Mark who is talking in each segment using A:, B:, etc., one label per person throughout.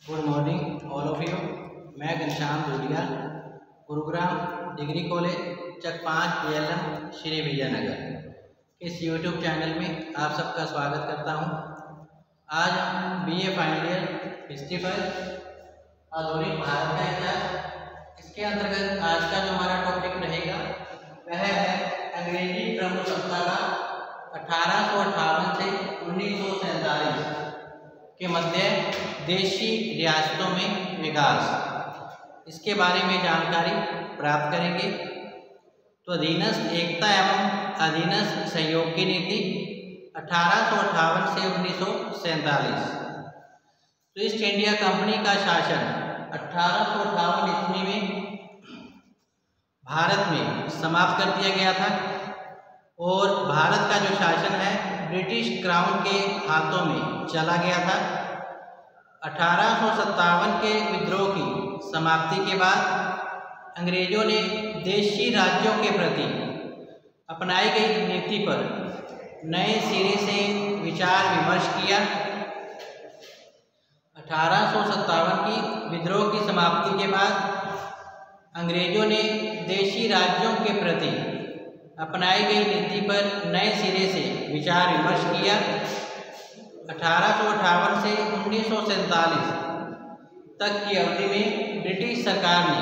A: Good morning all of you. मैं घनश्याम दूरिया, Gurugram degree college चक 5 PLM Shri Vijayanagar इस यूट्यूब चैनल में आप सबका स्वागत करता हूं। आज हम BA फाइनल ईयर हिस्ट्री पर आधुनिक भारत का इतिहास, इसके अंतर्गत आज का जो हमारा टॉपिक रहेगा वह है अंग्रेजी प्रमुख सत्ता का 1858 से 1947 के मध्य देशी रियासतों में विकास, इसके बारे में जानकारी प्राप्त करेंगे। तो अधीनस्थ एकता एवं अधीनस्थ सहयोग की नीति 1858 से 1947। तो ईस्ट इंडिया कंपनी का शासन 1858 ईस्वी में भारत में समाप्त कर दिया गया था और भारत का जो शासन है ब्रिटिश क्राउन के हाथों में चला गया था। 1857 के विद्रोह की समाप्ति के बाद अंग्रेजों ने देशी राज्यों के प्रति अपनाई गई नीति पर नए सिरे से विचार विमर्श किया। 1857 की विद्रोह की समाप्ति के बाद अंग्रेजों ने देशी राज्यों के प्रति अपनाई गई नीति पर नए सिरे से विचार विमर्श किया। 1858 से 1947 तक की अवधि में ब्रिटिश सरकार ने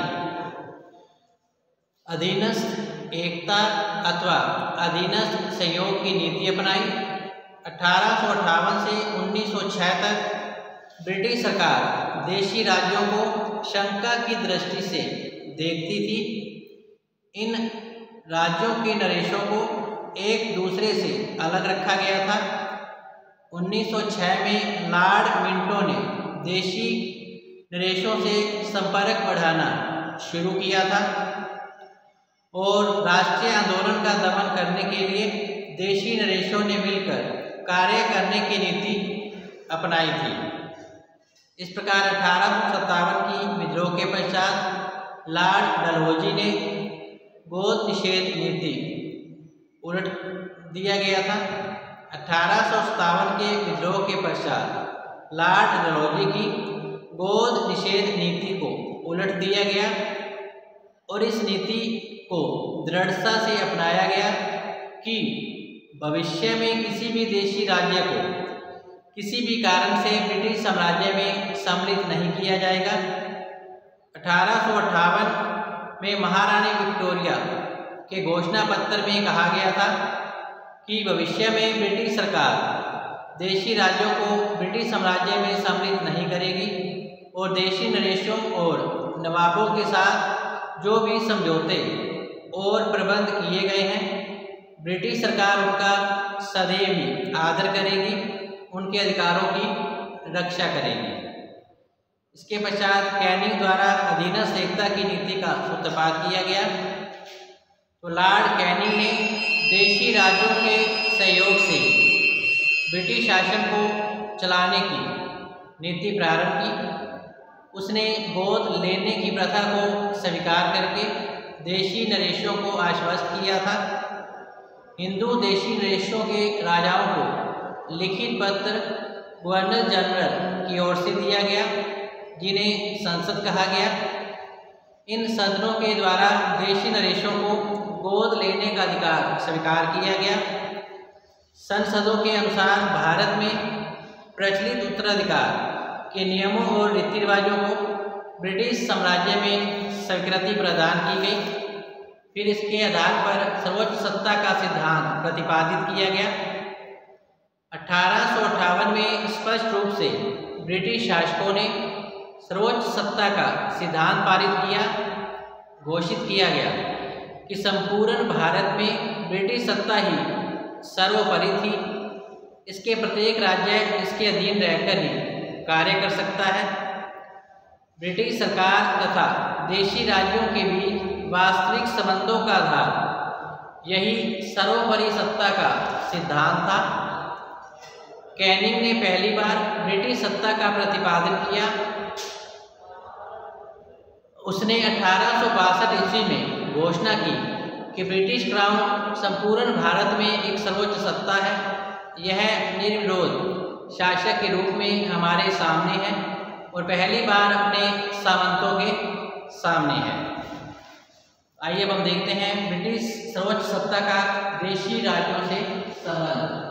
A: अधीनस्थ एकता अथवा अधीनस्थ सहयोग की नीति अपनाई। 1858 से 1906 तक ब्रिटिश सरकार देशी राज्यों को शंका की दृष्टि से देखती थी। इन राज्यों के नरेशों को एक दूसरे से अलग रखा गया था। 1906 में लॉर्ड मिंटो ने देशी नरेशों से संपर्क बढ़ाना शुरू किया था और राष्ट्रीय आंदोलन का दमन करने के लिए देशी नरेशों ने मिलकर कार्य करने की नीति अपनाई थी। इस प्रकार 1857 की विद्रोह के पश्चात लॉर्ड डलहौजी ने गोद निषेध नीति उलट दिया गया था। 1857 के विद्रोह के पश्चात लॉर्ड डलहौजी की गोद निषेध नीति को उलट दिया गया और इस नीति को दृढ़ता से अपनाया गया कि भविष्य में किसी भी देशी राज्य को किसी भी कारण से ब्रिटिश साम्राज्य में सम्मिलित नहीं किया जाएगा। 1858 में महारानी विक्टोरिया के घोषणा पत्र में कहा गया था कि भविष्य में ब्रिटिश सरकार देशी राज्यों को ब्रिटिश साम्राज्य में सम्मिलित नहीं करेगी और देशी नरेशों और नवाबों के साथ जो भी समझौते और प्रबंध किए गए हैं ब्रिटिश सरकार उनका सदैव ही आदर करेगी, उनके अधिकारों की रक्षा करेगी। इसके पश्चात कैनिंग द्वारा अधीनस्थ एकता की नीति का सूत्रपात किया गया। तो लॉर्ड कैनिंग ने देशी राज्यों के सहयोग से ब्रिटिश शासन को चलाने की नीति प्रारंभ की। उसने गोद लेने की प्रथा को स्वीकार करके देशी नरेशों को आश्वस्त किया था। हिंदू देशी नरेशों के राजाओं को लिखित पत्र गवर्नर जनरल की ओर से दिया गया, जिन्हें संसद कहा गया। इन सदनों के द्वारा देशी नरेशों को गोद लेने का अधिकार स्वीकार किया गया। संसदों के अनुसार भारत में प्रचलित उत्तराधिकार के नियमों और रीति रिवाजों को ब्रिटिश साम्राज्य में स्वीकृति प्रदान की गई। फिर इसके आधार पर सर्वोच्च सत्ता का सिद्धांत प्रतिपादित किया गया। 1858 में स्पष्ट रूप से ब्रिटिश शासकों ने सर्वोच्च सत्ता का सिद्धांत पारित किया। घोषित किया गया कि संपूर्ण भारत में ब्रिटिश सत्ता ही सर्वोपरि थी। इसके प्रत्येक राज्य इसके अधीन रहकर ही कार्य कर सकता है। ब्रिटिश सरकार तथा देशी राज्यों के बीच वास्तविक संबंधों का आधार यही सर्वोपरि सत्ता का सिद्धांत था। कैनिंग ने पहली बार ब्रिटिश सत्ता का प्रतिपादन किया। उसने 1862 ईस्वी में घोषणा की कि ब्रिटिश क्राउन संपूर्ण भारत में एक सर्वोच्च सत्ता है। यह निर्विरोध शासक के रूप में हमारे सामने है और पहली बार अपने सामंतों के सामने है। आइए अब हम देखते हैं ब्रिटिश सर्वोच्च सत्ता का देशी राज्यों से संबंध।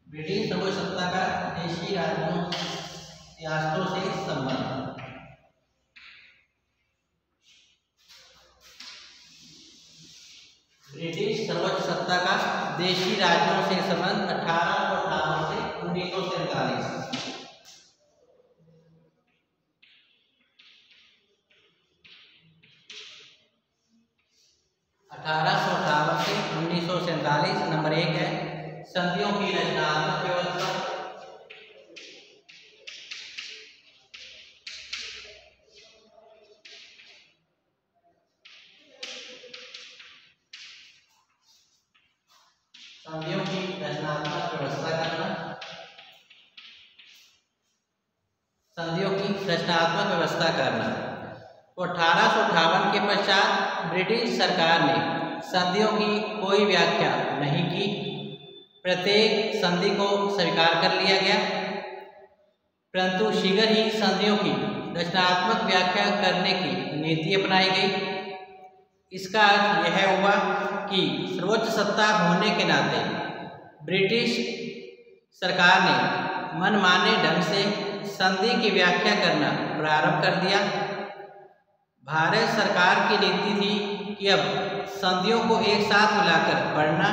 A: ब्रिटिश सर्वोच्च सत्ता का देशी रियासतों से संबंध। ब्रिटिश सर्वोच्च सत्ता का देशी राज्यों से संबंध 1858 से 1947। 1858 से 1947। नंबर 1 है संधियों की रचनात्मक व्यवस्था। संधियों की रचनात्मक व्यवस्था करना। संधियों की रचनात्मक व्यवस्था करना। तो 1858 के पश्चात ब्रिटिश सरकार ने संधियों की कोई व्याख्या नहीं की। प्रत्येक संधि को स्वीकार कर लिया गया, परंतु शीघ्र ही संधियों की रचनात्मक व्याख्या करने की नीति अपनाई गई। इसका अर्थ यह हुआ कि सर्वोच्च सत्ता होने के नाते ब्रिटिश सरकार ने मनमाने ढंग से संधि की व्याख्या करना प्रारंभ कर दिया। भारत सरकार की नीति थी कि अब संधियों को एक साथ मिलाकर पढ़ना।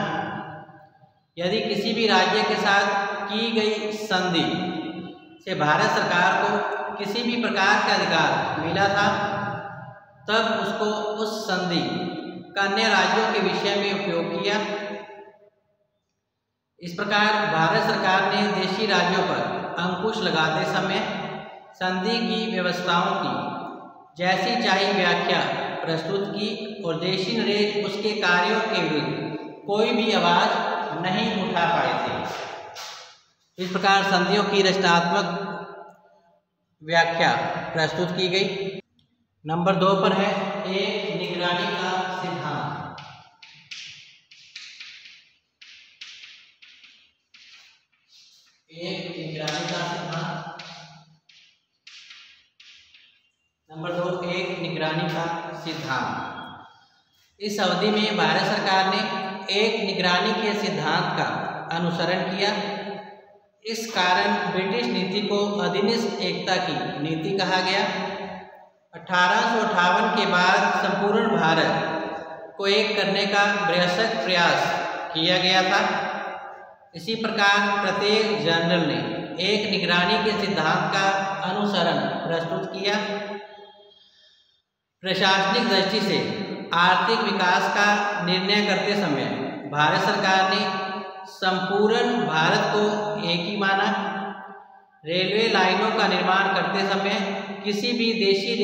A: यदि किसी भी राज्य के साथ की गई संधि से भारत सरकार को किसी भी प्रकार का अधिकार मिला था, तब उसको उस संधि का अन्य राज्यों के विषय में उपयोग किया। इस प्रकार भारत सरकार ने देशी राज्यों पर अंकुश लगाते समय संधि की व्यवस्थाओं की जैसी चाही व्याख्या प्रस्तुत की और देशी नरेश उसके कार्यों के विरुद्ध कोई भी आवाज नहीं उठा पाए थे। इस प्रकार संधियों की रचनात्मक व्याख्या प्रस्तुत की गई। नंबर 2 पर है एक निगरानी का सिद्धांत। एक निगरानी का सिद्धांत। नंबर 2 एक निगरानी का सिद्धांत। इस अवधि में भारत सरकार ने एक निगरानी के सिद्धांत का अनुसरण किया। इस कारण ब्रिटिश नीति को अधिनिष्ठ एकता की नीति कहा गया। 1858 के बाद संपूर्ण भारत को एक करने का भरसक प्रयास किया गया था। इसी प्रकार प्रत्येक जनरल ने एक निगरानी के सिद्धांत का अनुसरण प्रस्तुत किया। प्रशासनिक दृष्टि से आर्थिक विकास का निर्णय करते समय भारत सरकार ने संपूर्ण भारत को एक ही माना। रेलवे लाइनों का निर्माण करते समय किसी भी देशी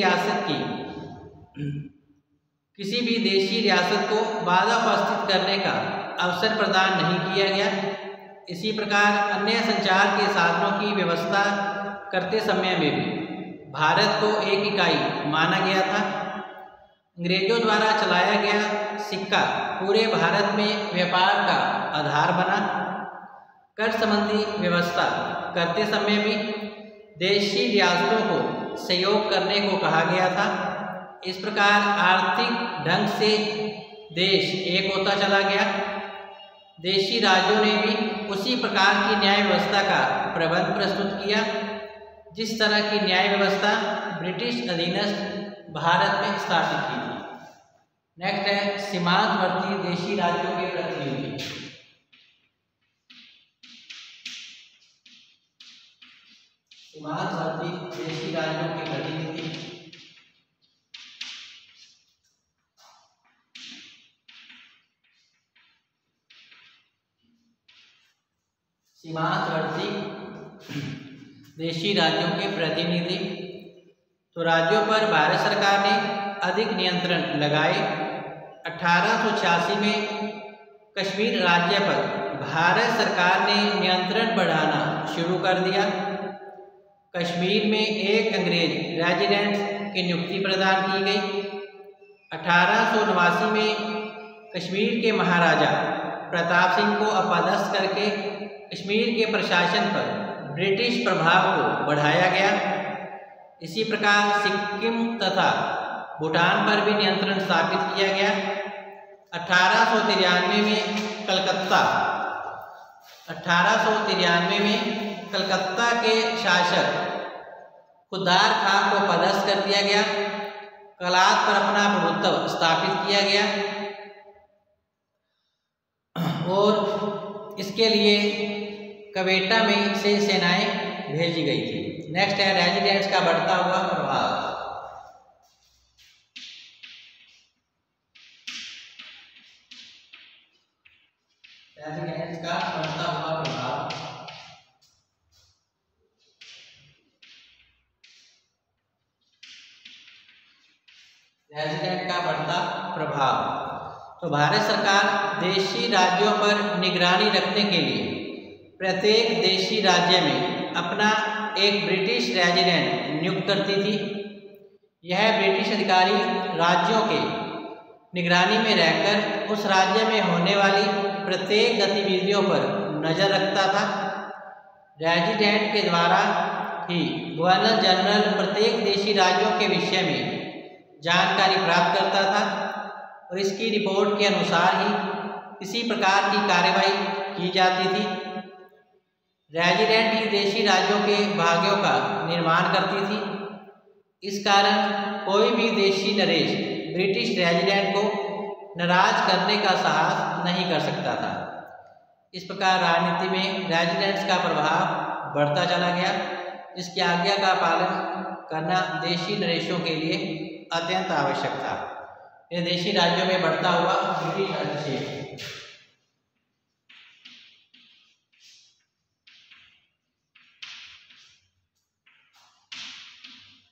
A: रियासत को बाधा उपस्थित करने का अवसर प्रदान नहीं किया गया। इसी प्रकार अन्य संचार के साधनों की व्यवस्था करते समय में भी भारत को एक इकाई माना गया था। अंग्रेजों द्वारा चलाया गया सिक्का पूरे भारत में व्यापार का आधार बना। कर संबंधी व्यवस्था करते समय भी देशी रियासतों को सहयोग करने को कहा गया था। इस प्रकार आर्थिक ढंग से देश एक होता चला गया। देशी राज्यों ने भी उसी प्रकार की न्याय व्यवस्था का प्रबंध प्रस्तुत किया जिस तरह की न्याय व्यवस्था ब्रिटिश अधीनस्थ भारत में स्थापित की थी। नेक्स्ट है सीमांतवर्ती देशी राज्यों के प्रतिनिधि। सीमांतवर्ती देशी राज्यों के प्रतिनिधि। सीमांतवर्ती देशी राज्यों के प्रतिनिधि। तो राज्यों पर भारत सरकार ने अधिक नियंत्रण लगाए। 1886 में कश्मीर राज्य पर भारत सरकार ने नियंत्रण बढ़ाना शुरू कर दिया। कश्मीर में एक अंग्रेज रेजिडेंट की नियुक्ति प्रदान की गई। 1889 में कश्मीर के महाराजा प्रताप सिंह को अपदस्थ करके कश्मीर के प्रशासन पर ब्रिटिश प्रभाव को बढ़ाया गया। इसी प्रकार सिक्किम तथा भूटान पर भी नियंत्रण स्थापित किया गया। 1893 में कलकत्ता के शासक खुद्दार खां को पदस्थ कर दिया गया। कलात पर अपना प्रभुत्व स्थापित किया गया और इसके लिए क्वेटा में से सेनाएं भेजी गई थी। नेक्स्ट है रेजिडेंट्स का बढ़ता हुआ प्रभाव। रेजिडेंट्स का बढ़ता हुआ प्रभाव। रेजिडेंट का बढ़ता प्रभाव। तो भारत सरकार देशी राज्यों पर निगरानी रखने के लिए प्रत्येक देशी राज्य में अपना एक ब्रिटिश रेजिडेंट नियुक्त करती थी। यह ब्रिटिश अधिकारी राज्यों के निगरानी में रहकर उस राज्य में होने वाली प्रत्येक गतिविधियों पर नज़र रखता था। रेजिडेंट के द्वारा ही गवर्नर जनरल प्रत्येक देशी राज्यों के विषय में जानकारी प्राप्त करता था और इसकी रिपोर्ट के अनुसार ही किसी प्रकार की कार्रवाई की जाती थी। रेजिडेंट ही देशी राज्यों के भाग्यों का निर्माण करती थी। इस कारण कोई भी देशी नरेश ब्रिटिश रेजिडेंट को नाराज करने का साहस नहीं कर सकता था। इस प्रकार राजनीति में रेजिडेंट्स का प्रभाव बढ़ता चला गया। इसकी आज्ञा का पालन करना देशी नरेशों के लिए अत्यंत आवश्यक था। यह देशी राज्यों में बढ़ता हुआ ब्रिटिश हस्तक्षेप।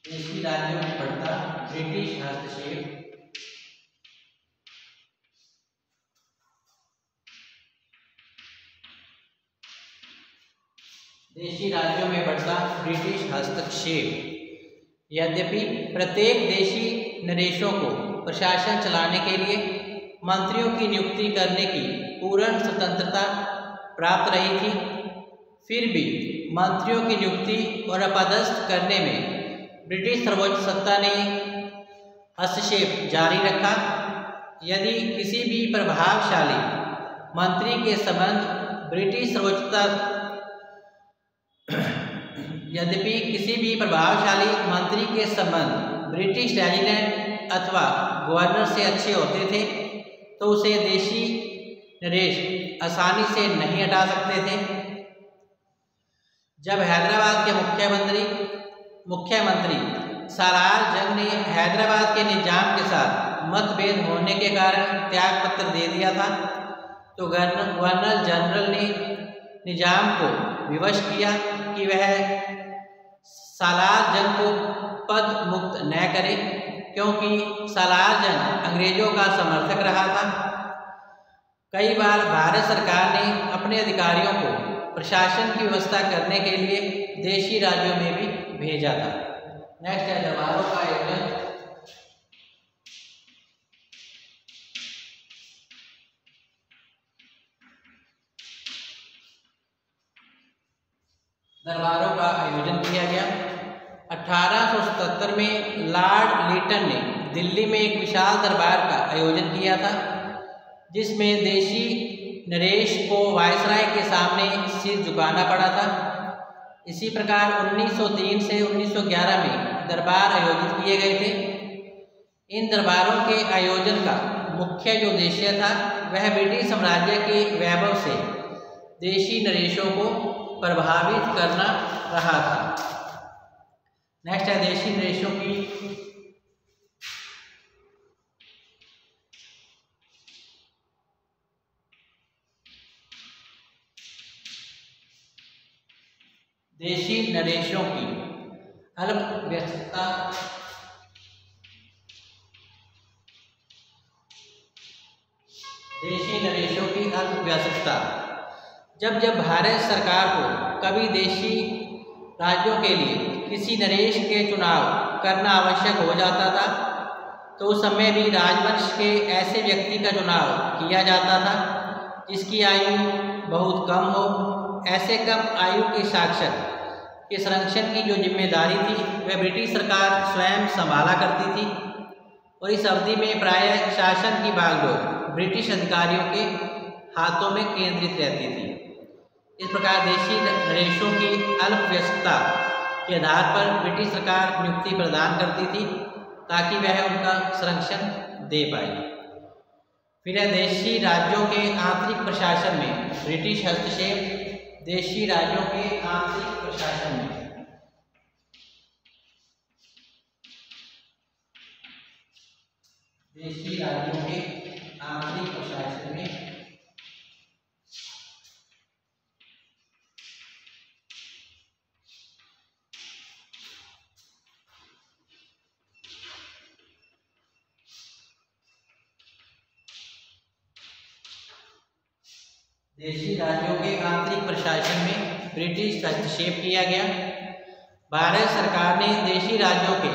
A: देशी राज्यों में बढ़ता ब्रिटिश हस्तक्षेप। देशी राज्यों में बढ़ता ब्रिटिश हस्तक्षेप। यद्यपि प्रत्येक देशी नरेशों को प्रशासन चलाने के लिए मंत्रियों की नियुक्ति करने की पूर्ण स्वतंत्रता प्राप्त रही थी, फिर भी मंत्रियों की नियुक्ति और अपदस्थ करने में ब्रिटिश सर्वोच्च सत्ता ने हस्तक्षेप जारी रखा। यदि किसी भी प्रभावशाली मंत्री के संबंध ब्रिटिश सर्वोच्चता यद्यपि किसी भी प्रभावशाली मंत्री के संबंध ब्रिटिश रेजिडेंट अथवा गवर्नर से अच्छे होते थे तो उसे देशी नरेश आसानी से नहीं हटा सकते थे। जब हैदराबाद के मुख्यमंत्री सालार जंग ने हैदराबाद के निजाम के साथ मतभेद होने के कारण त्याग पत्र दे दिया था तो गवर्नर जनरल ने निजाम को विवश किया कि वह सालार जंग को पद मुक्त न करे, क्योंकि सालार जंग अंग्रेजों का समर्थक रहा था। कई बार भारत सरकार ने अपने अधिकारियों को प्रशासन की व्यवस्था करने के लिए देशी राज्यों में भी भेजा था। नेक्स्ट है दरबारों का आयोजन। दरबारों का आयोजन किया गया। 1877 में लॉर्ड लीटन ने दिल्ली में एक विशाल दरबार का आयोजन किया था, जिसमें देशी नरेश को वायसराय के सामने सिर झुकाना पड़ा था। इसी प्रकार 1903 से 1911 में दरबार आयोजित किए गए थे। इन दरबारों के आयोजन का मुख्य जो उद्देश्य था वह ब्रिटिश साम्राज्य के वैभव से देशी नरेशों को प्रभावित करना रहा था। नेक्स्ट है देशी नरेशों की अल्प व्यस्तता देशी नरेशों की अर्थव्यवस्था। जब जब भारत सरकार को कभी देशी राज्यों के लिए किसी नरेश के चुनाव करना आवश्यक हो जाता था तो उस समय भी राजवंश के ऐसे व्यक्ति का चुनाव किया जाता था जिसकी आयु बहुत कम हो। ऐसे कम आयु के शासक के संरक्षण की जो जिम्मेदारी थी वह ब्रिटिश सरकार स्वयं संभाला करती थी और इस अवधि में प्रायः शासन की बागडोर ब्रिटिश अधिकारियों के हाथों में केंद्रित रहती थी। इस प्रकार देशी नरेशों की अल्पवयस्कता के आधार पर ब्रिटिश सरकार नियुक्ति प्रदान करती थी ताकि वह उनका संरक्षण दे पाए। फिर है देशी राज्यों के आंतरिक प्रशासन में ब्रिटिश हस्तक्षेप। देशी राज्यों के आंतरिक प्रशासन में देशी राज्यों के आंतरिक प्रशासन में देशी राज्यों के आंतरिक प्रशासन में ब्रिटिश हस्तक्षेप किया गया। भारत सरकार ने देशी राज्यों के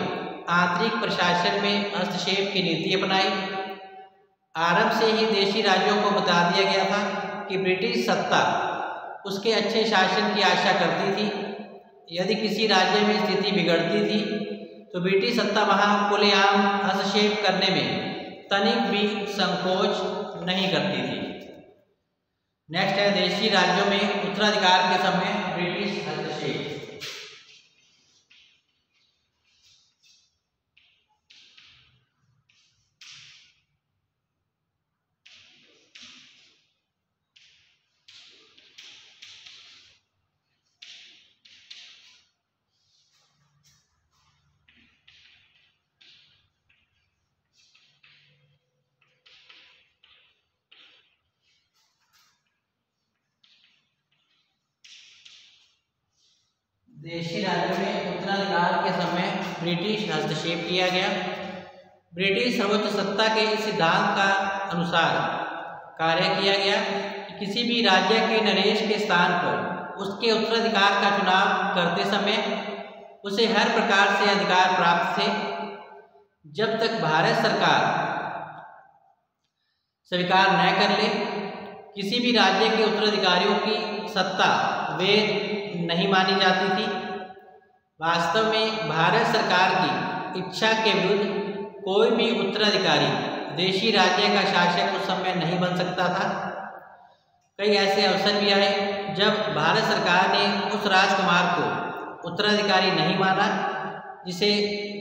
A: आंतरिक प्रशासन में हस्तक्षेप की नीति अपनाई। आरंभ से ही देशी राज्यों को बता दिया गया था कि ब्रिटिश सत्ता उसके अच्छे शासन की आशा करती थी। यदि किसी राज्य में स्थिति बिगड़ती थी तो ब्रिटिश सत्ता वहां खुलेआम हस्तक्षेप करने में तनिक भी संकोच नहीं करती थी। नेक्स्ट है देशी राज्यों में उत्तराधिकार के समय ब्रिटिश हस्तक्षेप। देशी राज्यों में उत्तराधिकार के समय ब्रिटिश हस्तक्षेप किया गया। ब्रिटिश सर्वोच्च सत्ता के इस सिद्धांत का अनुसार कार्य किया गया कि किसी भी राज्य के नरेश के स्थान पर उसके उत्तराधिकार का चुनाव करते समय उसे हर प्रकार से अधिकार प्राप्त थे। जब तक भारत सरकार स्वीकार न कर ले किसी भी राज्य के उत्तराधिकारियों की सत्ता वैध नहीं मानी जाती थी। वास्तव में भारत सरकार की इच्छा के विरुद्ध कोई भी उत्तराधिकारी देशी राज्य का शासक उस समय नहीं बन सकता था। कई ऐसे अवसर भी आए जब भारत सरकार ने उस राजकुमार को उत्तराधिकारी नहीं माना जिसे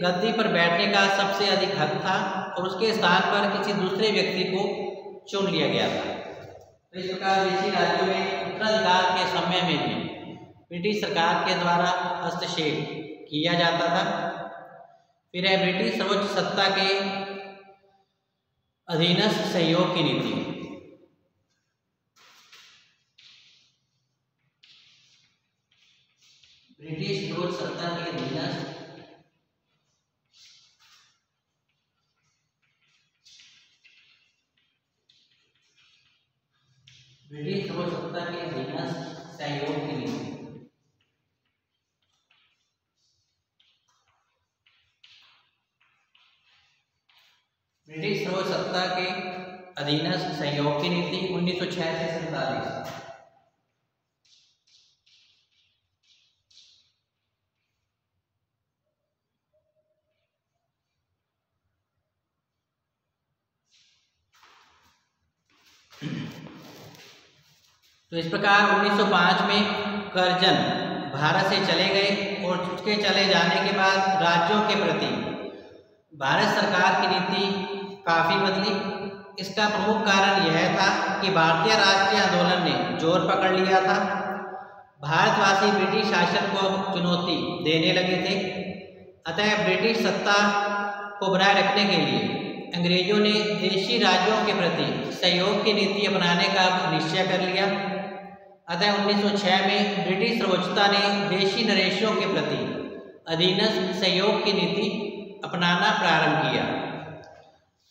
A: गद्दी पर बैठने का सबसे अधिक हक था और उसके स्थान पर किसी दूसरे व्यक्ति को चुन लिया गया था। तो इस प्रकार देशी राज्यों में उत्तराधिकार के समय में भी ब्रिटिश सरकार के द्वारा हस्तक्षेप किया जाता था। फिर है ब्रिटिश सर्वोच्च सत्ता के अधीनस्थ सहयोग की नीति। ब्रिटिश सर्वोच्च सत्ता के अधीनस्थ ब्रिटिश सर्वोच्च सत्ता के अधीनस्थ सहयोग की नीति। ब्रिटिश सर्वोच्च सत्ता के अधीनस्थ सहयोग की नीति 1906 से 47। तो इस प्रकार 1905 में कर्जन भारत से चले गए और उसके चले जाने के बाद राज्यों के प्रति भारत सरकार की नीति काफ़ी बदली। इसका प्रमुख कारण यह था कि भारतीय राष्ट्रीय आंदोलन ने जोर पकड़ लिया था। भारतवासी ब्रिटिश शासन को चुनौती देने लगे थे। अतः ब्रिटिश सत्ता को बनाए रखने के लिए अंग्रेजों ने देशी राज्यों के प्रति सहयोग की नीति अपनाने का निश्चय कर लिया। अतः 1906 में ब्रिटिश सर्वोच्चता ने देशी नरेशों के प्रति अधीनस्थ सहयोग की नीति अपनाना प्रारंभ किया।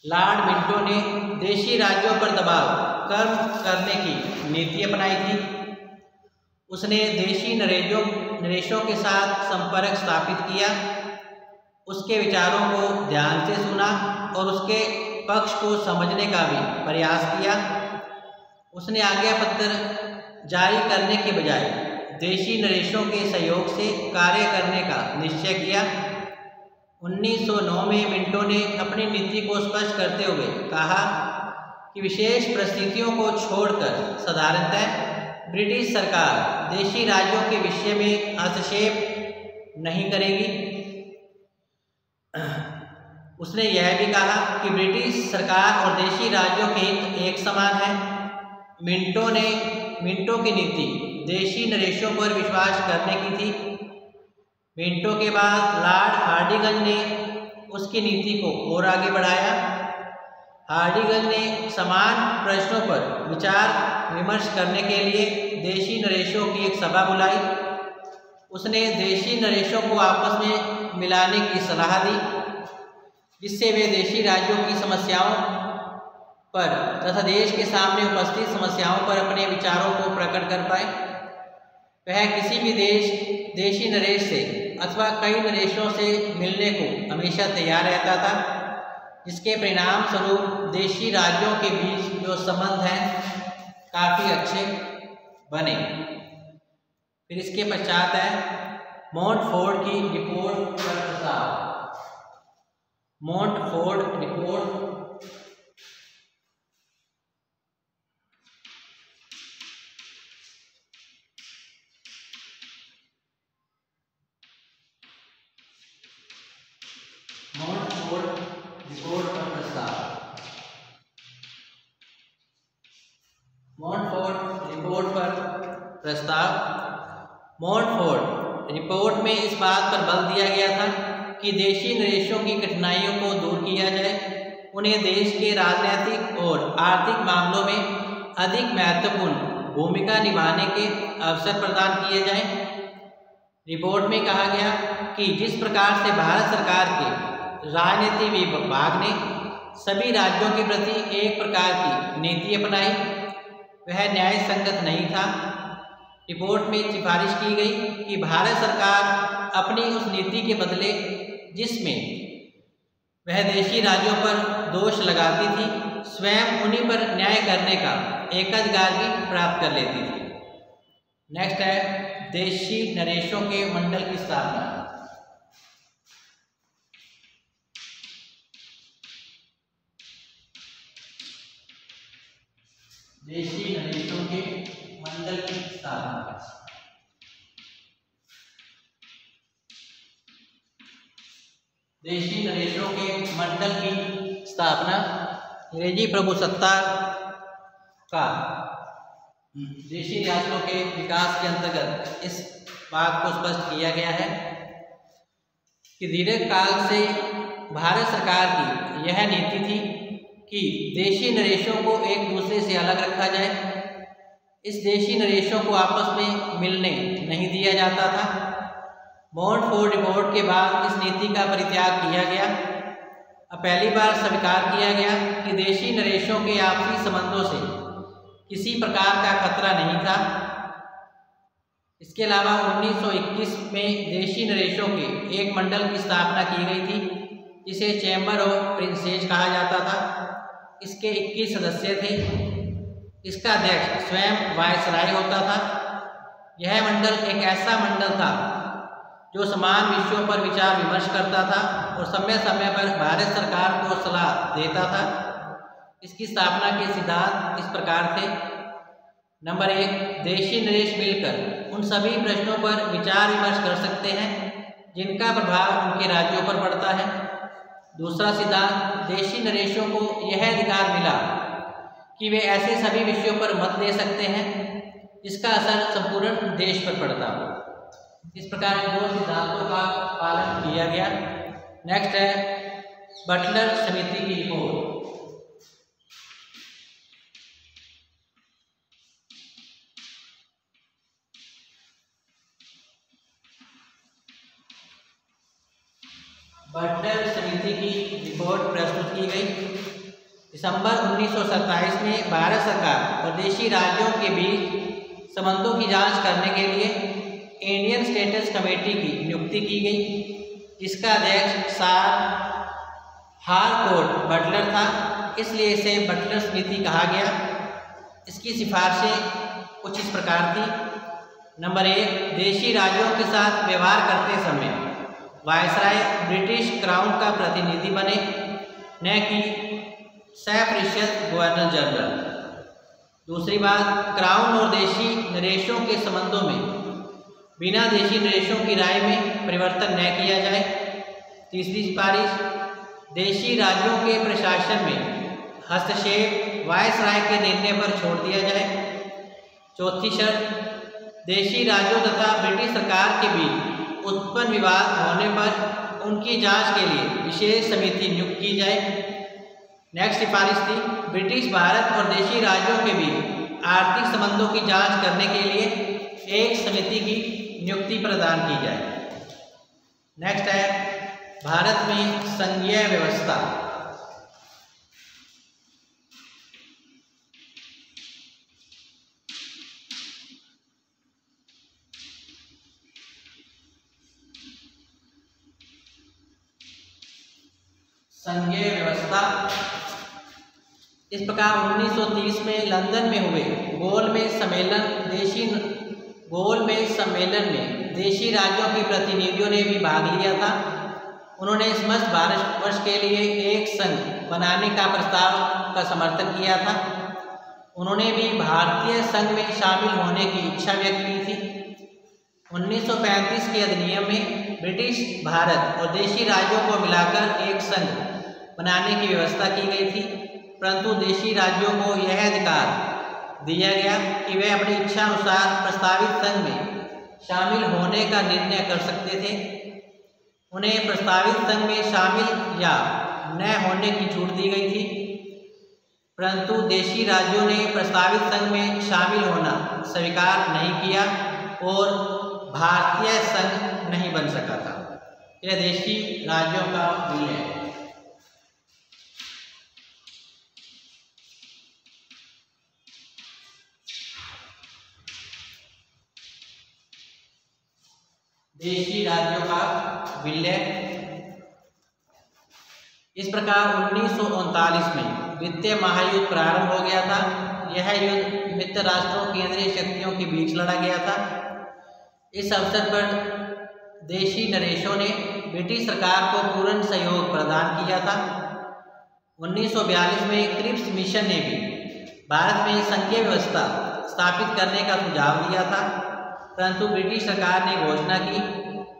A: लॉर्ड मिंटो ने देशी राज्यों पर दबाव कम करने की नीति अपनाई थी। उसने देशी नरेशों के साथ संपर्क स्थापित किया, उसके विचारों को ध्यान से सुना और उसके पक्ष को समझने का भी प्रयास किया। उसने आज्ञा पत्र जारी करने के बजाय देशी नरेशों के सहयोग से कार्य करने का निश्चय किया। 1909 में मिंटो ने अपनी नीति को स्पष्ट करते हुए कहा कि विशेष परिस्थितियों को छोड़कर साधारणतः ब्रिटिश सरकार देशी राज्यों के विषय में हस्तक्षेप नहीं करेगी। उसने यह भी कहा कि ब्रिटिश सरकार और देशी राज्यों के हित एक समान है। मिंटो की नीति देशी नरेशों पर विश्वास करने की थी। मिंटो के बाद लॉर्ड हार्डिंगल ने उसकी नीति को और आगे बढ़ाया। हार्डिंगल ने समान प्रश्नों पर विचार विमर्श करने के लिए देशी नरेशों की एक सभा बुलाई। उसने देशी नरेशों को आपस में मिलाने की सलाह दी, जिससे वे देशी राज्यों की समस्याओं पर तथा देश के सामने उपस्थित समस्याओं पर अपने विचारों को प्रकट कर पाए। वह किसी भी देशी नरेश से अथवा कई नरेशों से मिलने को हमेशा तैयार रहता था, जिसके परिणाम स्वरूप देशी राज्यों के बीच जो संबंध हैं काफ़ी अच्छे बने। फिर इसके पश्चात है मॉन्टफोर्ड की रिपोर्ट पर प्रस्ताव। मॉन्टफोर्ड रिपोर्ट पर प्रस्ताव। मॉन्टफोर्ड रिपोर्ट पर प्रस्ताव। मॉन्टफोर्ड रिपोर्ट में इस बात पर बल दिया गया था कि देशी नरेशों की कठिनाइयों को दूर किया जाए, उन्हें देश के राजनीतिक और आर्थिक मामलों में अधिक महत्वपूर्ण भूमिका निभाने के अवसर प्रदान किए जाएं। रिपोर्ट में कहा गया कि जिस प्रकार से भारत सरकार के राजनीति विभाग ने सभी राज्यों के प्रति एक प्रकार की नीति अपनाई, वह न्याय संगत नहीं था। रिपोर्ट में सिफारिश की गई कि भारत सरकार अपनी उस नीति के बदले, जिसमें वह देशी राज्यों पर दोष लगाती थी, स्वयं उन्हीं पर न्याय करने का एकाधिकार भी प्राप्त कर लेती थी। नेक्स्ट है देशी नरेशों के मंडल की स्थापना। देशी नरेशों के मंडल की स्थापना। देशी नरेशों के मंडल की स्थापना अंग्रेजी प्रभुसत्ता का देशी रियासतों के विकास के अंतर्गत इस बात को स्पष्ट किया गया है कि दीर्घ काल से भारत सरकार की यह नीति थी कि देशी नरेशों को एक दूसरे से अलग रखा जाए। इस देशी नरेशों को आपस में मिलने नहीं दिया जाता था। मॉन्टफोर्ड रिपोर्ट के बाद इस नीति का परित्याग किया गया। अब पहली बार स्वीकार किया गया कि देशी नरेशों के आपसी संबंधों से किसी प्रकार का खतरा नहीं था। इसके अलावा 1921 में देशी नरेशों के एक मंडल की स्थापना की गई थी, जिसे चैम्बर ऑफ प्रिंसेस कहा जाता था। इसके 21 सदस्य थे। इसका अध्यक्ष स्वयं वायसराय होता था। यह मंडल एक ऐसा मंडल था जो समान विषयों पर विचार विमर्श करता था और समय समय पर भारत सरकार को सलाह देता था। इसकी स्थापना के सिद्धांत इस प्रकार थे। नंबर 1, देशी नरेश मिलकर उन सभी प्रश्नों पर विचार विमर्श कर सकते हैं जिनका प्रभाव उनके राज्यों पर पड़ता है। दूसरा सिद्धांत, देशी नरेशों को यह अधिकार मिला कि वे ऐसे सभी विषयों पर मत दे सकते हैं जिसका असर संपूर्ण देश पर पड़ता हो। इस प्रकार इन दो सिद्धांतों का पालन किया गया। नेक्स्ट है बटलर समिति की रिपोर्ट। बटलर समिति की रिपोर्ट प्रस्तुत की गई। दिसंबर 1927 में भारत सरकार और देशी राज्यों के बीच संबंधों की जांच करने के लिए इंडियन स्टेटस कमेटी की नियुक्ति की गई, जिसका अध्यक्ष सर हारकोर्ट बटलर था, इसलिए इसे बटलर समिति कहा गया। इसकी सिफारिशें कुछ इस प्रकार थी। नंबर 1, देशी राज्यों के साथ व्यवहार करते समय वायसराय ब्रिटिश क्राउन का प्रतिनिधि बने, न कि सैफरिशियस गवर्नर जनरल। दूसरी बात, क्राउन और देशी नरेशों के संबंधों में बिना देशी नरेशों की राय में परिवर्तन न किया जाए। तीसरी सिफारिश, देशी राज्यों के प्रशासन में हस्तक्षेप वायसराय के निर्णय पर छोड़ दिया जाए। चौथी शर्त, देशी राज्यों तथा ब्रिटिश सरकार के बीच उत्पन्न विवाद होने पर उनकी जांच के लिए विशेष समिति नियुक्त की जाए। नेक्स्ट सिफारिश थी, ब्रिटिश भारत और देशी राज्यों के बीच आर्थिक संबंधों की जांच करने के लिए एक समिति की नियुक्ति प्रदान की जाए। नेक्स्ट है भारत में संघीय व्यवस्था। संघीय व्यवस्था इस प्रकार 1930 में लंदन में हुए गोलमेज सम्मेलन में देशी राज्यों के प्रतिनिधियों ने भी भाग लिया था। उन्होंने समस्त भारतवर्ष के लिए एक संघ बनाने का प्रस्ताव का समर्थन किया था। उन्होंने भी भारतीय संघ में शामिल होने की इच्छा व्यक्त की थी। 1935 के अधिनियम में ब्रिटिश भारत और देशी राज्यों को मिलाकर एक संघ बनाने की व्यवस्था की गई थी, परंतु देशी राज्यों को यह अधिकार दिया गया कि वे अपनी इच्छा अनुसार प्रस्तावित संघ में शामिल होने का निर्णय कर सकते थे। उन्हें प्रस्तावित संघ में शामिल या न होने की छूट दी गई थी, परंतु देशी राज्यों ने प्रस्तावित संघ में शामिल होना स्वीकार नहीं किया और भारतीय संघ नहीं बन सका था। यह देशी राज्यों का बिल है। देशी राज्यों का विलय। इस प्रकार 1939 में द्वितीय महायुद्ध प्रारंभ हो गया था। यह युद्ध मित्र राष्ट्रों केंद्रीय शक्तियों के बीच लड़ा गया था। इस अवसर पर देशी नरेशों ने ब्रिटिश सरकार को पूर्ण सहयोग प्रदान किया था। 1942 में क्रिप्स मिशन ने भी भारत में संघीय व्यवस्था स्थापित करने का सुझाव दिया था, परंतु ब्रिटिश सरकार ने घोषणा की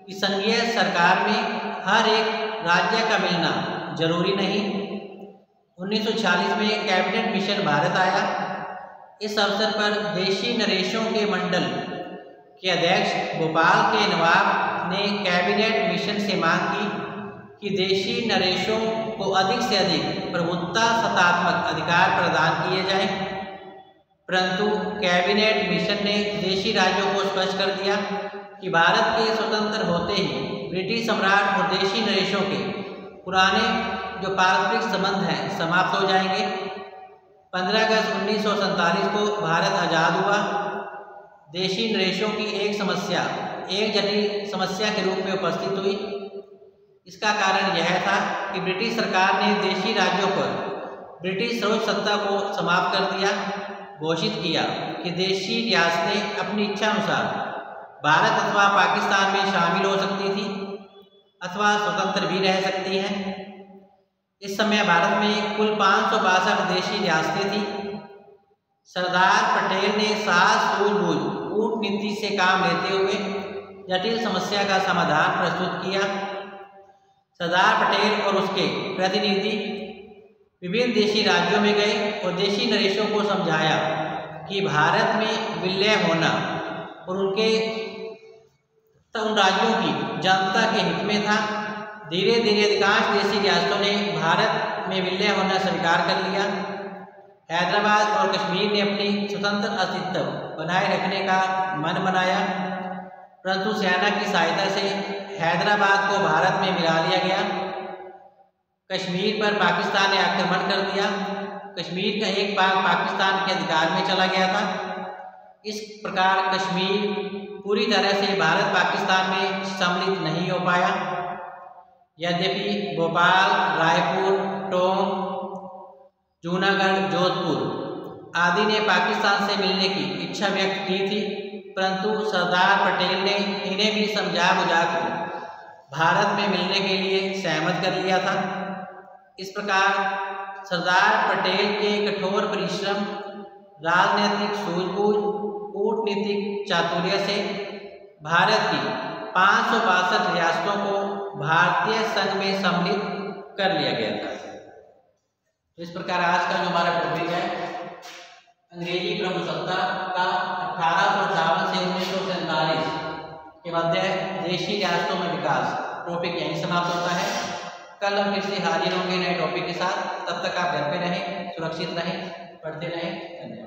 A: कि संघीय सरकार में हर एक राज्य का मिलना जरूरी नहीं। 1946 में कैबिनेट मिशन भारत आया। इस अवसर पर देशी नरेशों के मंडल के अध्यक्ष भोपाल के नवाब ने कैबिनेट मिशन से मांग की कि देशी नरेशों को अधिक से अधिक प्रभुत्व सत्तात्मक अधिकार प्रदान किए जाएं, परंतु कैबिनेट मिशन ने देशी राज्यों को स्पष्ट कर दिया कि भारत के स्वतंत्र होते ही ब्रिटिश सम्राट और देशी नरेशों के पुराने जो पारस्परिक संबंध हैं समाप्त हो जाएंगे। 15 अगस्त 1947 को भारत आज़ाद हुआ। देशी नरेशों की एक समस्या एक जटिल समस्या के रूप में उपस्थित हुई। इसका कारण यह था कि ब्रिटिश सरकार ने देशी राज्यों पर ब्रिटिश सर्वोच्च सत्ता को समाप्त कर दिया। घोषित किया कि देशी रियासतें अपनी इच्छा अनुसार भारत अथवा पाकिस्तान में शामिल हो सकती थी अथवा स्वतंत्र भी रह सकती हैं। इस समय भारत में कुल 562 देशी रियासतें थीं। सरदार पटेल ने साहस सूझबूझ कूटनीति से काम लेते हुए जटिल समस्या का समाधान प्रस्तुत किया। सरदार पटेल और उसके प्रतिनिधि विभिन्न देशी राज्यों में गए और देशी नरेशों को समझाया कि भारत में विलय होना और उन राज्यों की जनता के हित में था। धीरे धीरे अधिकांश देशी रियासतों ने भारत में विलय होना स्वीकार कर लिया। हैदराबाद और कश्मीर ने अपनी स्वतंत्र अस्तित्व बनाए रखने का मन बनाया, परंतु सेना की सहायता से हैदराबाद को भारत में मिला लिया गया। कश्मीर पर पाकिस्तान ने आक्रमण कर दिया। कश्मीर का एक भाग पाकिस्तान के अधिकार में चला गया था। इस प्रकार कश्मीर पूरी तरह से भारत पाकिस्तान में सम्मिलित नहीं हो पाया। यद्यपि भोपाल, रायपुर, टोंक, जूनागढ़, जोधपुर आदि ने पाकिस्तान से मिलने की इच्छा व्यक्त की थी, परंतु सरदार पटेल ने इन्हें भी समझा बुझाकर भारत में मिलने के लिए सहमत कर लिया था। इस प्रकार सरदार पटेल के कठोर परिश्रम, राजनीतिक सूझबूझ, कूटनीतिक चातुर्य से भारत की 562 रियासतों को भारतीय संघ में सम्मिलित कर लिया गया था। तो इस प्रकार आज का जो हमारा टॉपिक है अंग्रेजी प्रभुसत्ता का 1858 से 1947 के मध्य देशी रियासतों में विकास, टॉपिक यहीं समाप्त होता है। कल हम फिर से हाजिर होंगे नए टॉपिक के साथ। तब तक आप घर पे रहें, सुरक्षित रहें, पढ़ते रहें। धन्यवाद।